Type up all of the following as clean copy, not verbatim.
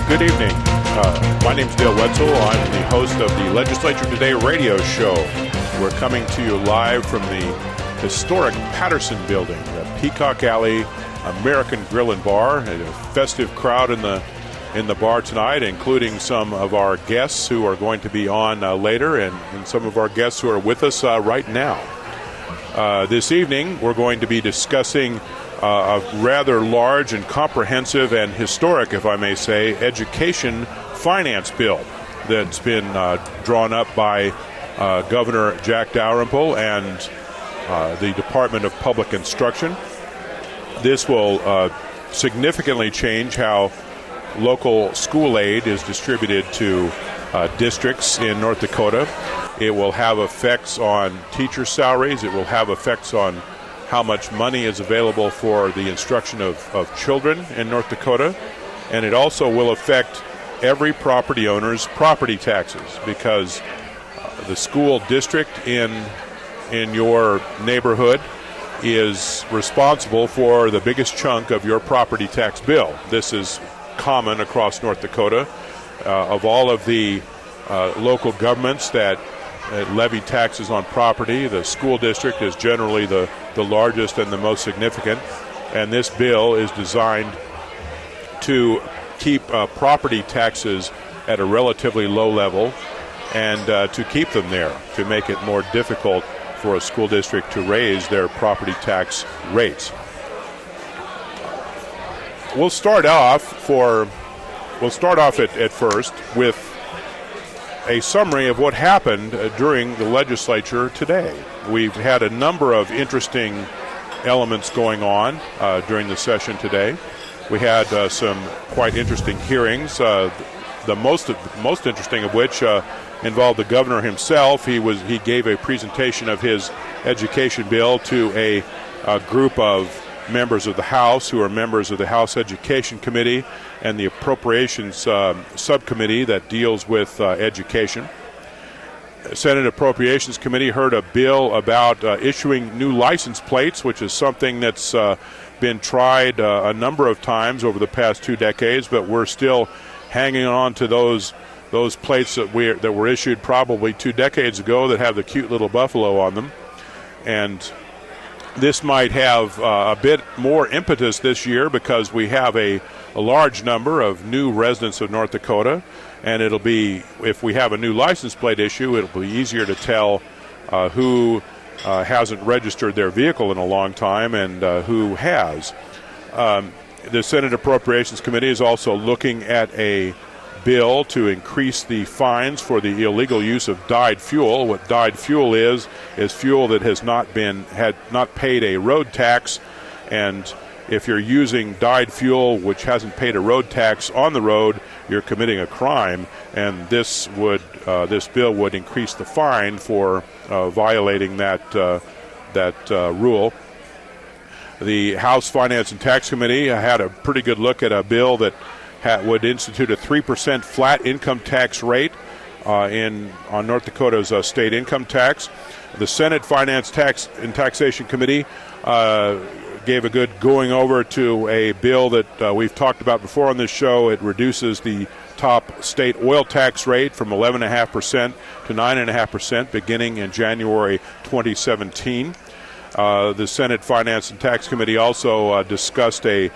Good evening. My name's Dale Wetzel. I'm the host of the Legislature Today radio show. We're coming to you live from the historic Patterson building, the Peacock Alley American Grill and Bar. A festive crowd in the bar tonight, including some of our guests who are going to be on later and some of our guests who are with us right now. This evening, we're going to be discussing a rather large and comprehensive and historic, if I may say, education finance bill that's been drawn up by Governor Jack Dalrymple and the Department of Public Instruction. This will significantly change how local school aid is distributed to districts in North Dakota. It will have effects on teacher salaries. It will have effects on how much money is available for the instruction of children in North Dakota. And it also will affect every property owner's property taxes, because the school district in your neighborhood is responsible for the biggest chunk of your property tax bill. This is common across North Dakota. Of all of the local governments that levy taxes on property, the school district is generally the largest and the most significant, and this bill is designed to keep property taxes at a relatively low level and to keep them there, to make it more difficult for a school district to raise their property tax rates. We'll start off at first with a summary of what happened during the legislature today. We've had a number of interesting elements going on during the session today. We had some quite interesting hearings, the most interesting of which involved the governor himself. He gave a presentation of his education bill to a group of members of the House who are members of the House Education Committee and the Appropriations Subcommittee that deals with education. Senate Appropriations Committee heard a bill about issuing new license plates, which is something that's been tried a number of times over the past 2 decades, but we're still hanging on to those plates that were issued probably 2 decades ago that have the cute little buffalo on them. And this might have a bit more impetus this year because we have a large number of new residents of North Dakota, and it'll be, if we have a new license plate issue, it'll be easier to tell who hasn't registered their vehicle in a long time and who has. The Senate Appropriations Committee is also looking at a bill to increase the fines for the illegal use of dyed fuel. What dyed fuel is fuel that had not paid a road tax, and if you're using dyed fuel which hasn't paid a road tax on the road, you're committing a crime, and this bill would increase the fine for violating that rule. The House Finance and Tax Committee had a pretty good look at a bill that would institute a 3% flat income tax rate on North Dakota's state income tax. The Senate Finance Tax and Taxation Committee gave a good going over to a bill that we've talked about before on this show. It reduces the top state oil tax rate from 11.5% to 9.5% beginning in January 2017. The Senate Finance and Tax Committee also discussed a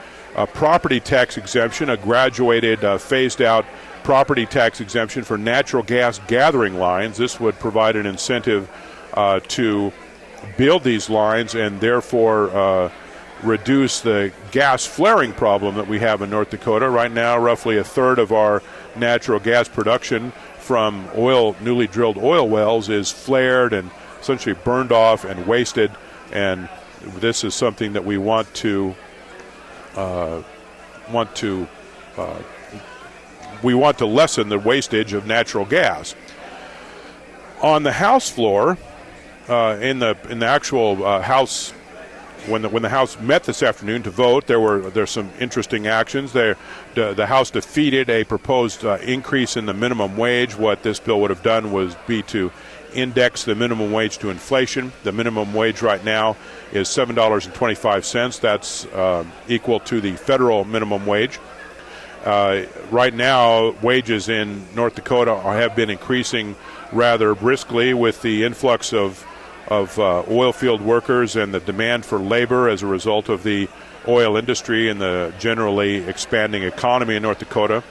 property tax exemption, a graduated, phased-out property tax exemption for natural gas gathering lines. This would provide an incentive to build these lines and therefore reduce the gas flaring problem that we have in North Dakota. Right now, roughly a third of our natural gas production from newly drilled oil wells is flared and essentially burned off and wasted, and this is something that we want to lessen the wastage of natural gas. On the House floor, in the actual House, when the House met this afternoon to vote, there's some interesting actions. The House defeated a proposed increase in the minimum wage. What this bill would have done was be to index the minimum wage to inflation. The minimum wage right now is $7.25. That's equal to the federal minimum wage. Right now, wages in North Dakota have been increasing rather briskly with the influx of oil field workers and the demand for labor as a result of the oil industry and the generally expanding economy in North Dakota.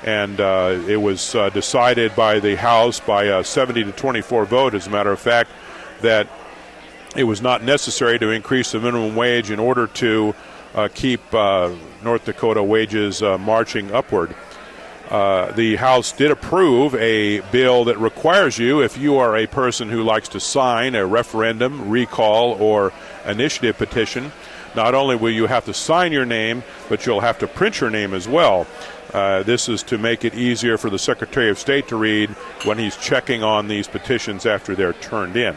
And it was decided by the House by a 70-24 vote, as a matter of fact, that it was not necessary to increase the minimum wage in order to keep North Dakota wages marching upward. The House did approve a bill that requires you, if you are a person who likes to sign a referendum, recall, or initiative petition, not only will you have to sign your name, but you'll have to print your name as well. This is to make it easier for the Secretary of State to read when he's checking on these petitions after they're turned in.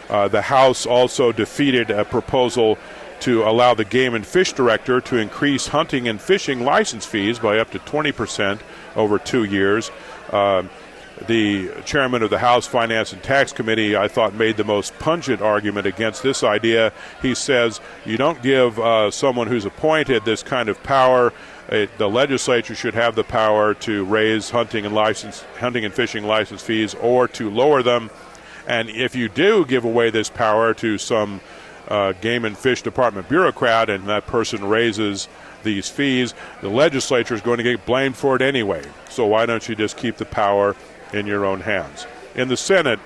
The House also defeated a proposal to allow the Game and Fish Director to increase hunting and fishing license fees by up to 20% over 2 years. The chairman of the House Finance and Tax Committee, I thought, made the most pungent argument against this idea. He says you don't give someone who's appointed this kind of power. The legislature should have the power to raise hunting and fishing license fees or to lower them. And if you do give away this power to some Game and Fish Department bureaucrat and that person raises these fees, the legislature is going to get blamed for it anyway. So why don't you just keep the power in your own hands? In the Senate,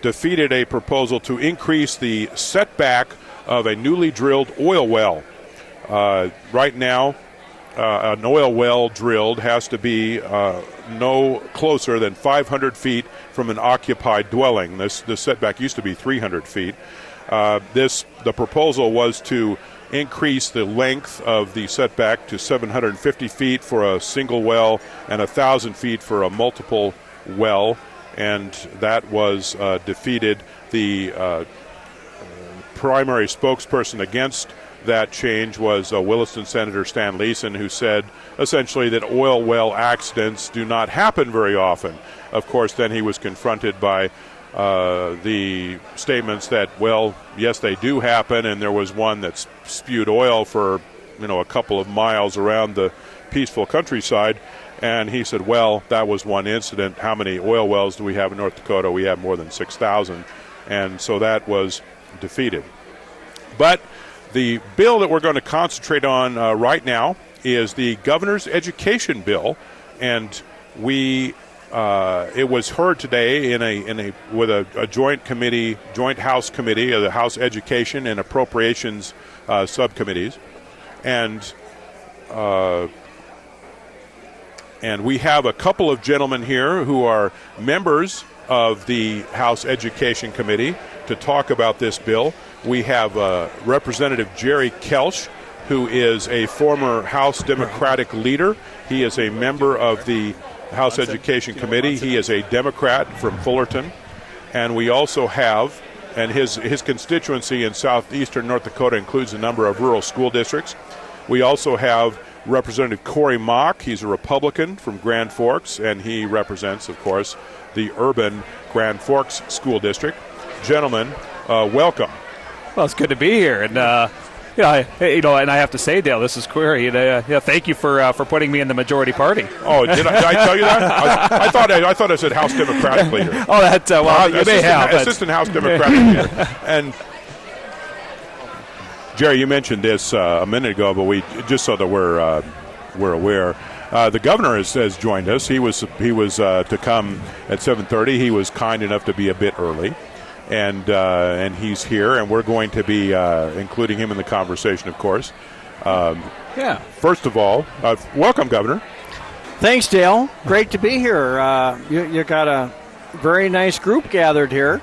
defeated a proposal to increase the setback of a newly drilled oil well. Right now, an oil well drilled has to be no closer than 500 feet from an occupied dwelling. This setback used to be 300 feet. The proposal was to increase the length of the setback to 750 feet for a single well and 1,000 feet for a multiple well, and that was defeated. The primary spokesperson against that change was Williston Senator Stan Leeson, who said essentially that oil well accidents do not happen very often. Of course, then he was confronted by the statements that, well, yes, they do happen, and there was one that spewed oil for, a couple of miles around the peaceful countryside. And he said, well, that was one incident. How many oil wells do we have in North Dakota? We have more than 6,000. And so that was defeated. But the bill that we're going to concentrate on right now is the governor's education bill, and it was heard today with a joint House committee of the House Education and Appropriations subcommittees, and we have a couple of gentlemen here who are members of the House Education Committee to talk about this bill. We have Representative Jerry Kelsh, who is a former House Democratic leader. He is a member of the House Education Committee. He is a Democrat from Fullerton. And we also have, and his constituency in southeastern North Dakota includes a number of rural school districts. We also have Representative Corey Mock. He's a Republican from Grand Forks, and he represents, of course, the urban Grand Forks School District. Gentlemen, welcome. Well, it's good to be here, and and I have to say, Dale, this is query. Thank you for putting me in the majority party. Oh, did I tell you that? I thought I said House Democratic leader. Oh, you may have assistant House Democratic leader. And Jerry, you mentioned this a minute ago, but we just so that we're aware. The governor has joined us. He was to come at 7:30. He was kind enough to be a bit early. And he's here, and we're going to be including him in the conversation, of course. First of all, welcome, Governor. Thanks, Dale. Great to be here. You got a very nice group gathered here.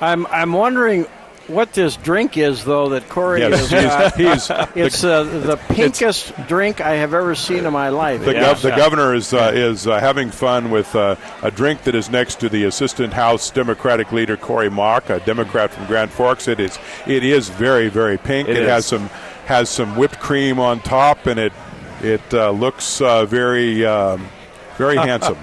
I'm wondering what this drink is, though, that Corey is. It's the pinkest drink I have ever seen in my life. The governor is having fun with a drink that is next to the assistant House Democratic leader Corey Mock, a Democrat from Grand Forks. It is very, very pink. It has some whipped cream on top, and it looks very very handsome.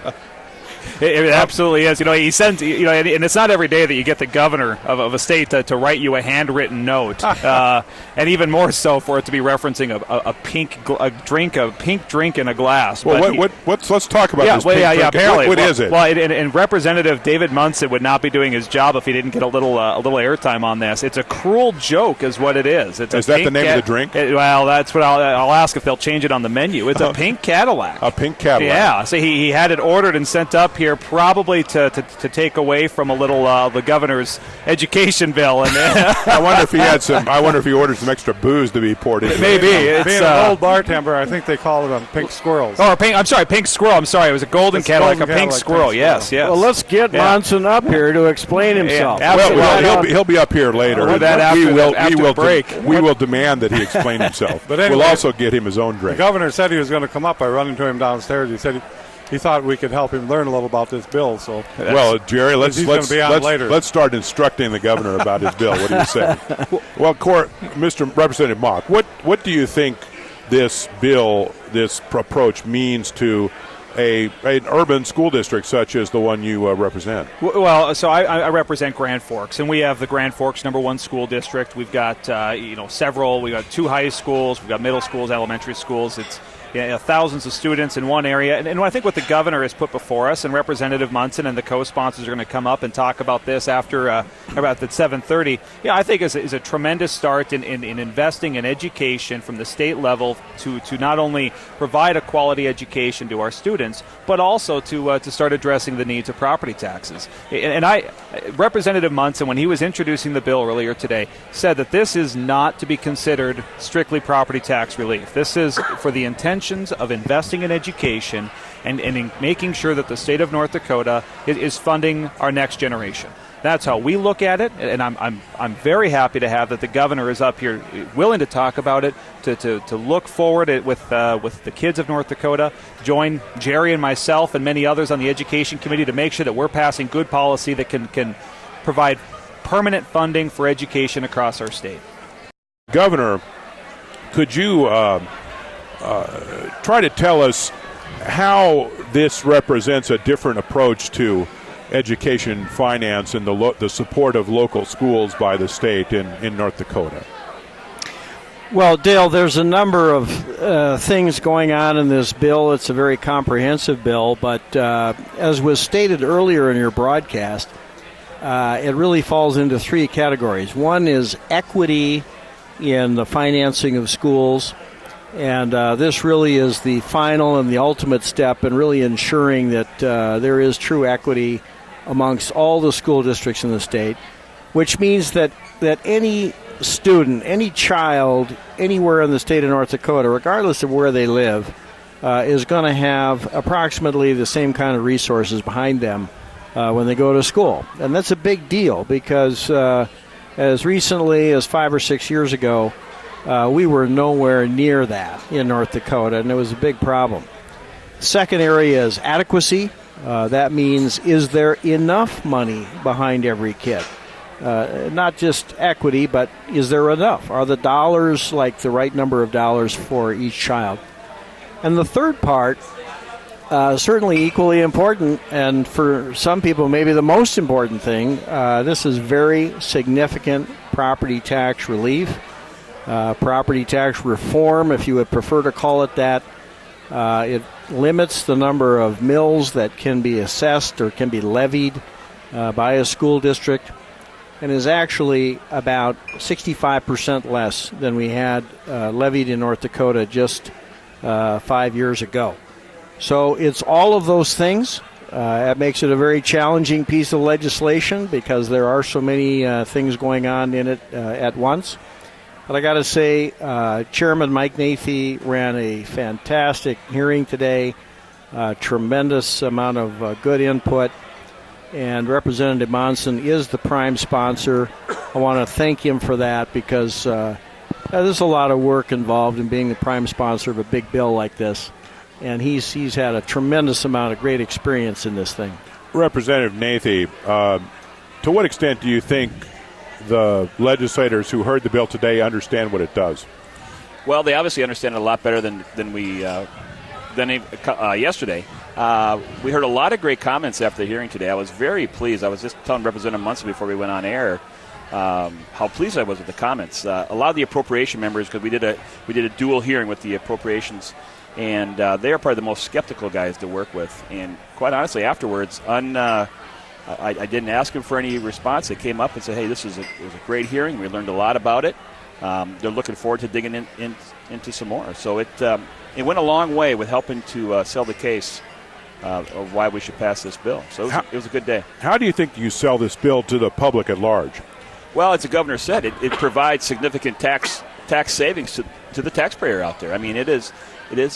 It absolutely is. He sends, and it's not every day that you get the governor of a state to write you a handwritten note, and even more so for it to be referencing a pink drink in a glass. Well, let's talk about this. Drink. Apparently, what is it? Well, and Representative David Monson would not be doing his job if he didn't get a little airtime on this. It's a cruel joke, is what it is. Is that the name of the drink? Well, that's what I'll ask if they'll change it on the menu. It's a pink Cadillac. A pink Cadillac. Yeah. So he had it ordered and sent up here, probably to take away from a little the governor's education bill. And I wonder if he had some. I wonder if he ordered some extra booze to be poured in. Maybe. It's being an old bartender, I think they call it pink squirrels. Oh, pink squirrel. I'm sorry, it was a golden Cadillac, a pink squirrel. Yes. Well, let's get Monson up here to explain himself. Yeah, well, he'll be up here later. We will demand that he explain himself. But anyway, we'll also get him his own drink. The governor said he was going to come up. I run into him downstairs. He said he thought we could help him learn a little about this bill. So, well, Jerry, let's start instructing the governor about his bill. What do you say? Well, Mr. Representative Mock, what do you think this bill, this approach means to an urban school district such as the one you represent? Well, so I represent Grand Forks, and we have the Grand Forks #1 school district. We've got several. We've got 2 high schools. We've got middle schools, elementary schools. It's thousands of students in one area. And I think what the governor has put before us, and Representative Monson and the co-sponsors are going to come up and talk about this after about at 7:30, I think is a tremendous start in investing in education from the state level to not only provide a quality education to our students, but also to start addressing the needs of property taxes. And Representative Monson, when he was introducing the bill earlier today, said that this is not to be considered strictly property tax relief. This is for the intentions of investing in education and in making sure that the state of North Dakota is funding our next generation. That's how we look at it, and I'm very happy to have that the governor is up here willing to talk about it, to look forward with the kids of North Dakota, join Jerry and myself and many others on the Education Committee to make sure that we're passing good policy that can provide permanent funding for education across our state. Governor, could you try to tell us how this represents a different approach to education finance and the support of local schools by the state in North Dakota? Well, Dale, there's a number of things going on in this bill. It's a very comprehensive bill, but as was stated earlier in your broadcast, it really falls into 3 categories. One is equity in the financing of schools. And this really is the final and the ultimate step in really ensuring that there is true equity amongst all the school districts in the state, which means that any student, any child, anywhere in the state of North Dakota, regardless of where they live, is going to have approximately the same kind of resources behind them when they go to school. And that's a big deal because as recently as 5 or 6 years ago, we were nowhere near that in North Dakota, and it was a big problem. Second area is adequacy. That means, is there enough money behind every kid? Not just equity, but is there enough? Are the dollars like the right number of dollars for each child? And the third part, certainly equally important, and for some people maybe the most important thing, this is very significant property tax relief. Property tax reform, if you would prefer to call it that. It limits the number of mills that can be assessed or can be levied by a school district, and is actually about 65% less than we had levied in North Dakota just 5 years ago. So it's all of those things. It makes it a very challenging piece of legislation because there are so many things going on in it at once. But I got to say, Chairman Mike Nathe ran a fantastic hearing today, tremendous amount of good input, and Representative Monson is the prime sponsor. I want to thank him for that because there's a lot of work involved in being the prime sponsor of a big bill like this, and he's had a tremendous amount of great experience in this thing. Representative Nathe, to what extent do you think the legislators who heard the bill today understand what it does? Well, they obviously understand it a lot better than than yesterday. We heard a lot of great comments after the hearing today. I was very pleased. I was just telling Representative Monson before we went on air how pleased I was with the comments. A lot of the appropriation members, because we did a dual hearing with the appropriations, and they are probably the most skeptical guys to work with. And quite honestly, afterwards, I didn't ask them for any response. They came up and said, "Hey, it was a great hearing. We learned a lot about it." They're looking forward to digging into some more. So it went a long way with helping to sell the case of why we should pass this bill. So it was a good day. How do you think you sell this bill to the public at large? Well, as the governor said, it provides significant tax savings to the taxpayer out there. I mean, it is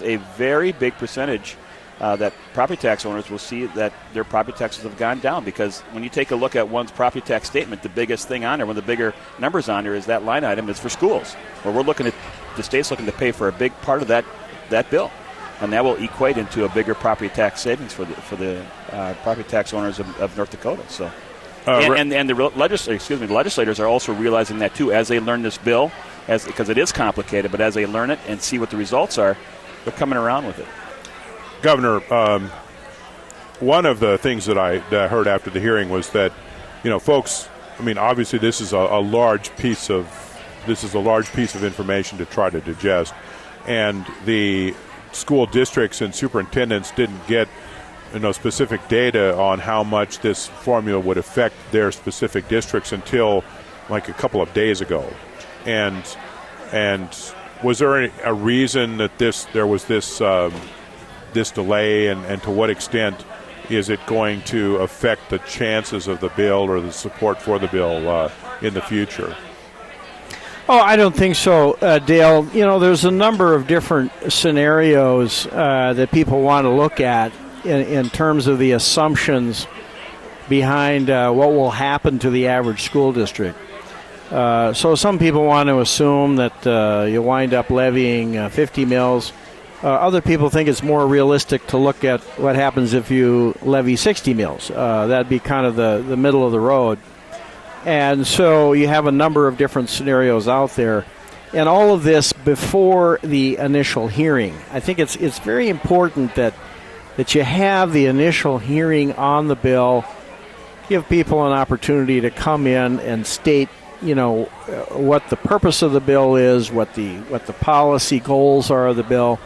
a very big percentage that property tax owners will see that their property taxes have gone down, because when you take a look at one's property tax statement, the biggest thing on there, one of the bigger numbers on there, is that line item is for schools, where the state's looking to pay for a big part of that bill, and that will equate into a bigger property tax savings for the property tax owners of North Dakota. So, the legislators are also realizing that too as they learn this bill, because it is complicated, but as they learn it and see what the results are, they're coming around with it. Governor, one of the things that I heard after the hearing was that, folks, I mean, obviously this is a large piece of information to try to digest, and the school districts and superintendents didn't get specific data on how much this formula would affect their specific districts until like a couple of days ago, and was there a reason that there was this delay, and to what extent is it going to affect the chances of the bill or the support for the bill in the future? Oh, I don't think so, Dale. There's a number of different scenarios that people want to look at in terms of the assumptions behind what will happen to the average school district. So some people want to assume that you wind up levying 50 mills. Other people think it's more realistic to look at what happens if you levy 60 mills. That'd be kind of the middle of the road. And so you have a number of different scenarios out there. And all of this before the initial hearing. I think it's very important that you have the initial hearing on the bill, give people an opportunity to come in and state what the purpose of the bill is, what the policy goals are of the bill.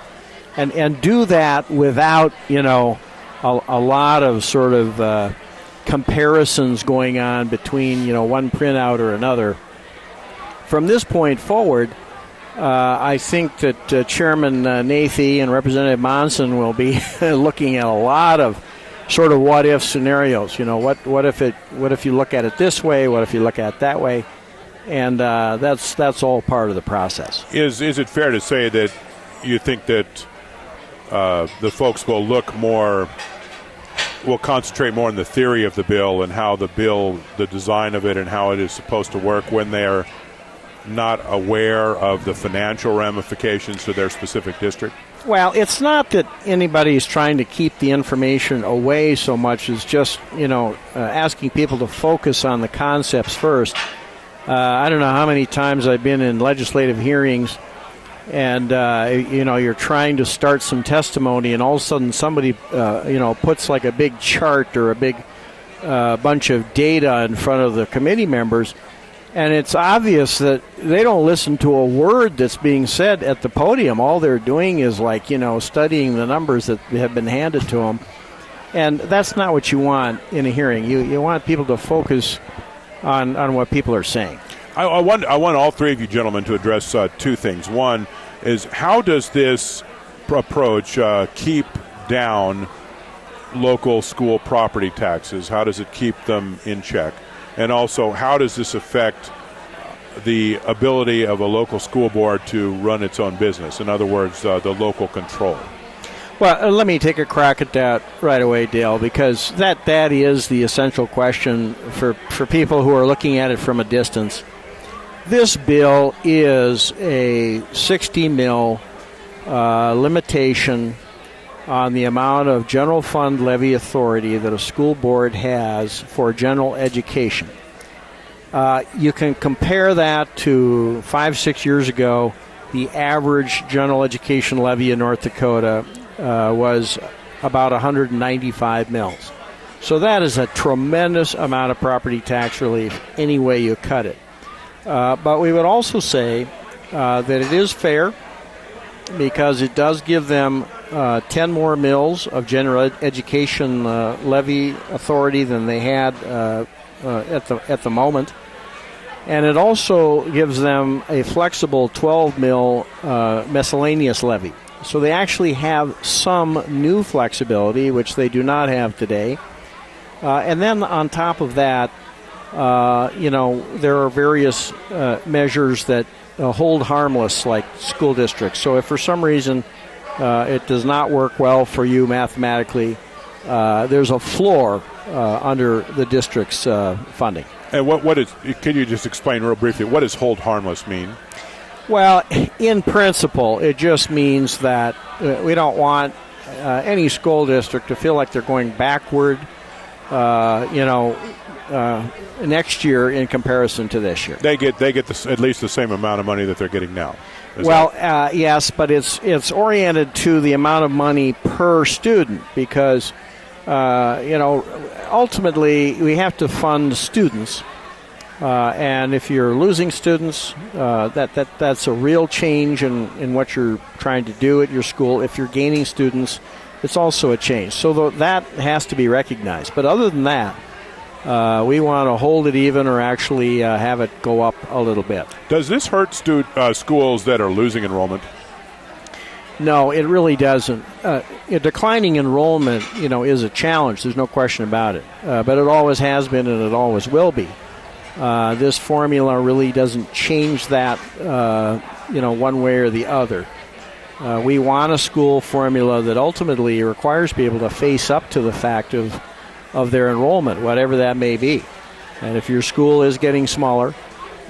And do that without, a lot of sort of comparisons going on between, one printout or another. From this point forward, I think that Chairman Nathe and Representative Monson will be looking at a lot of sort of what-if scenarios. What if you look at it this way? What if you look at it that way? And that's all part of the process. Is it fair to say that you think that the folks will concentrate more on the theory of the bill and how the design of it and how it is supposed to work, when they're not aware of the financial ramifications to their specific district? Well, it's not that anybody's trying to keep the information away so much as just, asking people to focus on the concepts first. I don't know how many times I've been in legislative hearings and, you're trying to start some testimony, and all of a sudden somebody, puts like a big chart or a big bunch of data in front of the committee members, and it's obvious that they don't listen to a word that's being said at the podium. All they're doing is studying the numbers that have been handed to them, and that's not what you want in a hearing. You want people to focus on what people are saying. I want all three of you gentlemen to address two things. One is, how does this approach keep down local school property taxes? How does it keep them in check? And also, how does this affect the ability of a local school board to run its own business? In other words, the local control. Well, let me take a crack at that right away, Dale, because that is the essential question for people who are looking at it from a distance. This bill is a 60 mil limitation on the amount of general fund levy authority that a school board has for general education. You can compare that to 5-6 years ago. The average general education levy in North Dakota was about 195 mils. So that is a tremendous amount of property tax relief any way you cut it. But we would also say that it is fair because it does give them 10 more mils of general education levy authority than they had at the moment. And it also gives them a flexible 12 mil miscellaneous levy. So they actually have some new flexibility, which they do not have today. And then on top of that, there are various measures that hold harmless, like school districts. So if for some reason it does not work well for you mathematically, there's a floor under the district's funding. And can you just explain real briefly, what does hold harmless mean? Well, in principle, it just means that we don't want any school district to feel like they're going backward, next year in comparison to this year. They get at least the same amount of money that they're getting now. Yes, but it's oriented to the amount of money per student because ultimately we have to fund students, and if you're losing students, that's a real change in what you're trying to do at your school. If you're gaining students, it's also a change. So that has to be recognized. But other than that, we want to hold it even or actually have it go up a little bit. Does this hurt schools that are losing enrollment? No, it really doesn't. Declining enrollment, is a challenge. There's no question about it. But it always has been and it always will be. This formula really doesn't change that, one way or the other. We want a school formula that ultimately requires people to face up to the fact of their enrollment, whatever that may be. And if your school is getting smaller,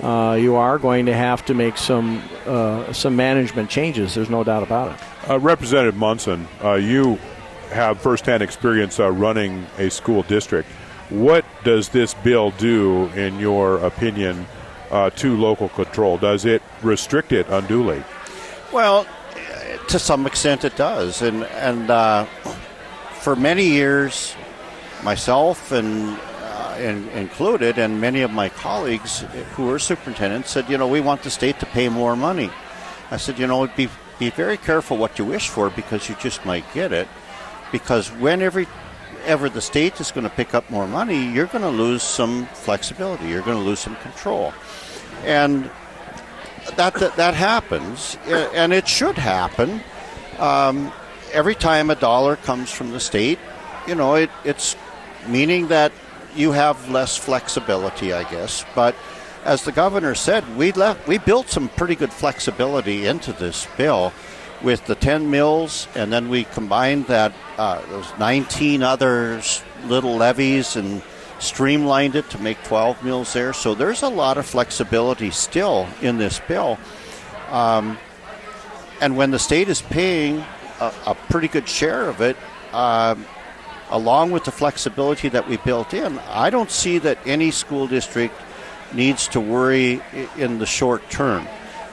you are going to have to make some management changes. There's no doubt about it. Representative Monson, you have firsthand experience running a school district. What does this bill do, in your opinion, to local control? Does it restrict it unduly? Well, to some extent it does. And for many years, myself and included, and many of my colleagues who were superintendents said, we want the state to pay more money. I said, be very careful what you wish for because you just might get it. Because whenever the state is going to pick up more money, you're going to lose some flexibility. You're going to lose some control. And that happens, and it should happen. Every time a dollar comes from the state, it's meaning that you have less flexibility, I guess. But as the governor said, we built some pretty good flexibility into this bill with the 10 mills, and then we combined that those 19 other little levies and streamlined it to make 12 mills there. So there's a lot of flexibility still in this bill. And when the state is paying a pretty good share of it, along with the flexibility that we built in, I don't see that any school district needs to worry in the short term.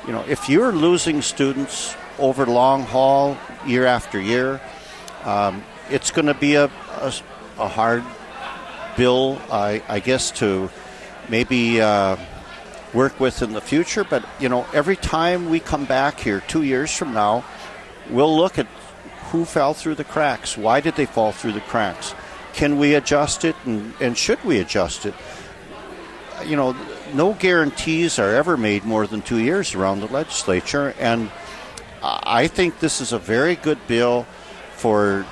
If you're losing students over long haul year after year, it's going to be a hard bill, I guess, to maybe work with in the future. But, every time we come back here 2 years from now, we'll look at who fell through the cracks. Why did they fall through the cracks? Can we adjust it, and should we adjust it? No guarantees are ever made more than 2 years around the legislature, and I think this is a very good bill for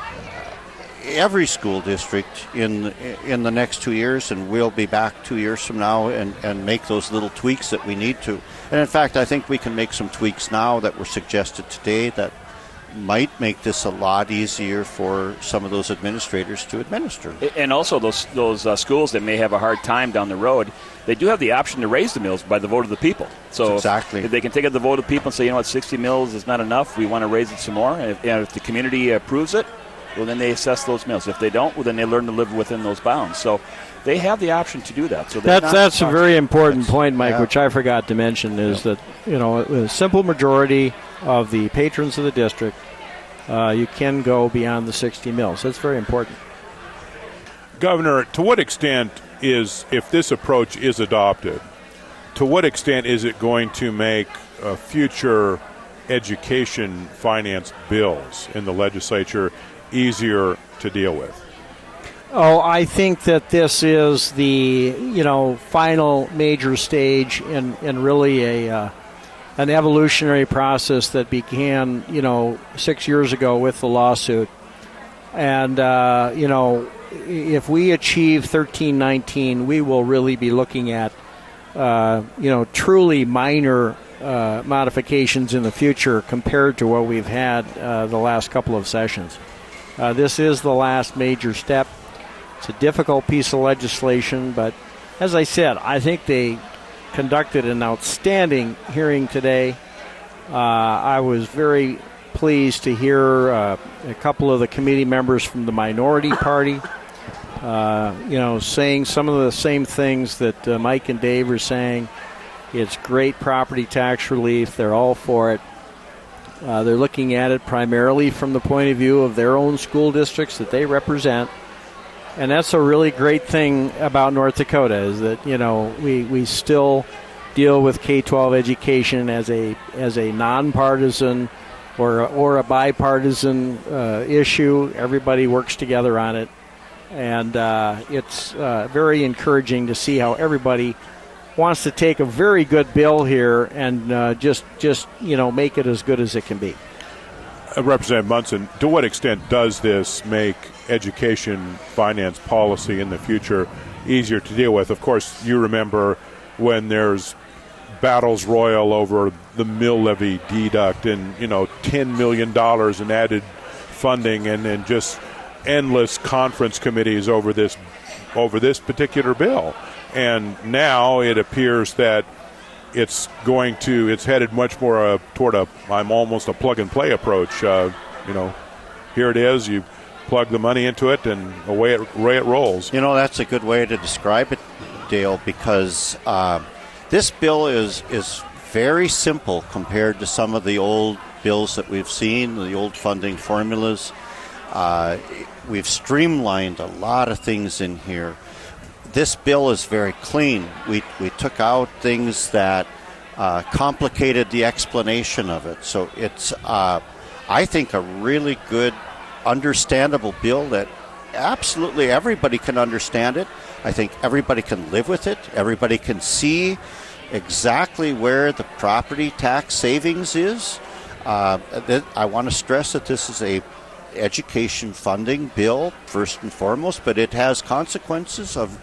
every school district in the next 2 years, and we'll be back 2 years from now and make those little tweaks that we need to. And in fact, I think we can make some tweaks now that were suggested today that might make this a lot easier for some of those administrators to administer. And also those schools that may have a hard time down the road, they do have the option to raise the mills by the vote of the people. So exactly. If they can take it to the vote of the people and say, 60 mills is not enough, we want to raise it some more. And if the community approves it, well, then they assess those mills. If they don't, well, then they learn to live within those bounds. So they have the option to do that. So that's a very important point, Mike, which I forgot to mention, is that a simple majority of the patrons of the district you can go beyond the 60 mils. That's very important. Governor, to what extent if this approach is adopted, to what extent is it going to make future education finance bills in the legislature easier to deal with? Oh, I think that this is the final major stage in really an evolutionary process that began 6 years ago with the lawsuit. And if we achieve 1319, we will really be looking at truly minor modifications in the future compared to what we've had the last couple of sessions. This is the last major step. It's a difficult piece of legislation, but as I said, I think they conducted an outstanding hearing today. I was very pleased to hear a couple of the committee members from the minority party saying some of the same things that Mike and Dave are saying. It's great property tax relief. They're all for it. They're looking at it primarily from the point of view of their own school districts that they represent. And that's a really great thing about North Dakota is that, we still deal with K-12 education as a nonpartisan or a bipartisan issue. Everybody works together on it. And it's very encouraging to see how everybody wants to take a very good bill here and just make it as good as it can be. Representative Monson, to what extent does this make education finance policy in the future easier to deal with? Of course, you remember when there's battles royal over the mill levy deduct and, $10 million in added funding and just endless conference committees over this particular bill. And now it appears that it's headed much more toward I'm almost a plug-and-play approach. Here it is, you plug the money into it, and away it rolls. That's a good way to describe it, Dale, because this bill is very simple compared to some of the old bills that we've seen, the old funding formulas. We've streamlined a lot of things in here. This bill is very clean. We took out things that complicated the explanation of it. So it's, I think, a really good, understandable bill that absolutely everybody can understand it. I think everybody can live with it. Everybody can see exactly where the property tax savings is. I want to stress that this is a education funding bill, first and foremost, but it has consequences of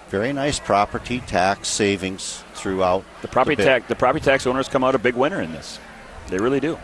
very nice property tax savings throughout the property tax. The property tax owners come out a big winner in this. They really do.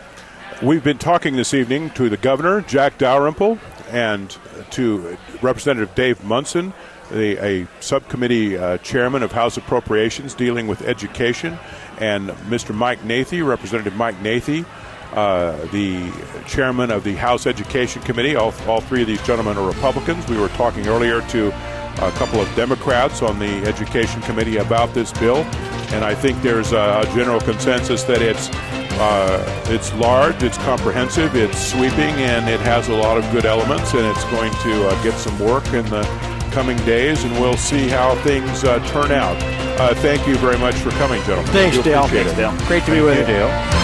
We've been talking this evening to the governor, Jack Dalrymple, and to Representative Dave Monson, a subcommittee chairman of House Appropriations dealing with education, and Mr. Mike Nathe, Representative Mike Nathe, the chairman of the House Education Committee. All three of these gentlemen are Republicans. We were talking earlier to a couple of Democrats on the Education Committee about this bill, and I think there's a general consensus that it's large, it's comprehensive, it's sweeping, and it has a lot of good elements, and it's going to get some work in the coming days, and we'll see how things turn out. Thank you very much for coming, gentlemen. Thanks, Dale. Thanks, Dale. Great to be with you, Dale.